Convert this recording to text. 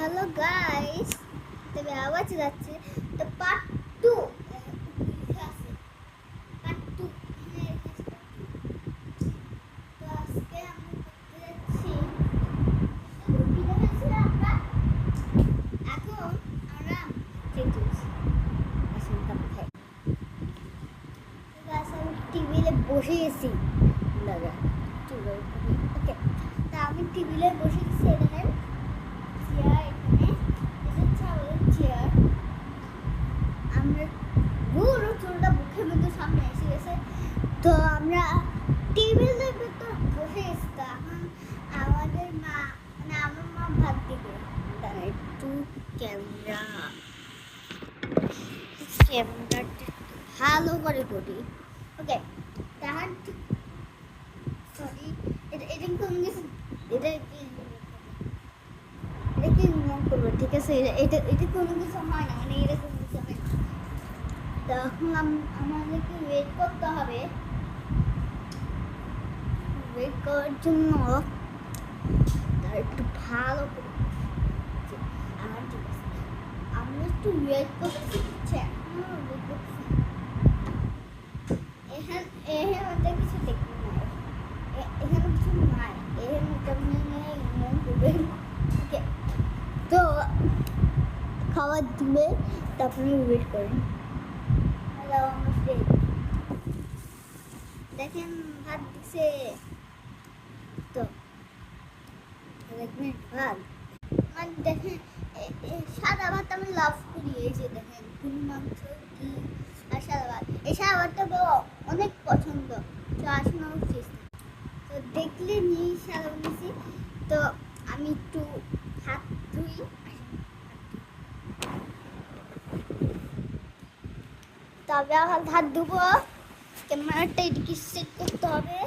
hello guys, তবে আওয়াজ যাচ্ছে তো পার্ট 2 আছে পার্ট 2 তো আজকে আমরা করতে যাচ্ছি এখন আমরা টিভিতে বসে গেছি দাদা ওকে তা আমি টিভিতে বসে গেছি দেখেন চেয়ার এখানে চেয়ার আমরা পুরো চুলটা মুখের মধ্যে সামনে এসে গেছে তো আমরা টিভিতে ভিতর বসে গেছি তো এখন আমাদের মা মানে আমার মা ভাত দিবে একটু ক্যামেরাটা ভালো করে করি ওকে তাহার সরি এটা কোন কিছু এটা কি মন করবো ঠিক আছে এটা কোনো কিছু হয় না মানে এরকম কিছু হয় না তখন আমাদেরকে ওয়েট করতে হবে ওয়েট করার জন্য তার একটু ভালো করে আমার ঠিক আছে আমরা একটু ওয়েট করতে ইচ্ছে ওয়েট করছি এখানে আমাদের কিছু দেখতে নাই এখানে কিছু নাই এখানে কেমন মন করবে ওকে তো খাবার দিবে তারপরে ওয়েট করেন দেখেন ভাত দিছে তো ভাত মানে দেখেন সাদা ভাত আমি লাভ করি এই যে দেখেন ফুল মাংস কি আর সাদা ভাত এই সাদা ভাতটা অনেক পছন্দ তো আসুন আমার চেষ্টা তো দেখলে নিয়ে সাদা বলেছি তো আমি একটু হাত ধুই তবে হাত ধুবো ক্যামেরাটা এদিকে সেট করতে হবে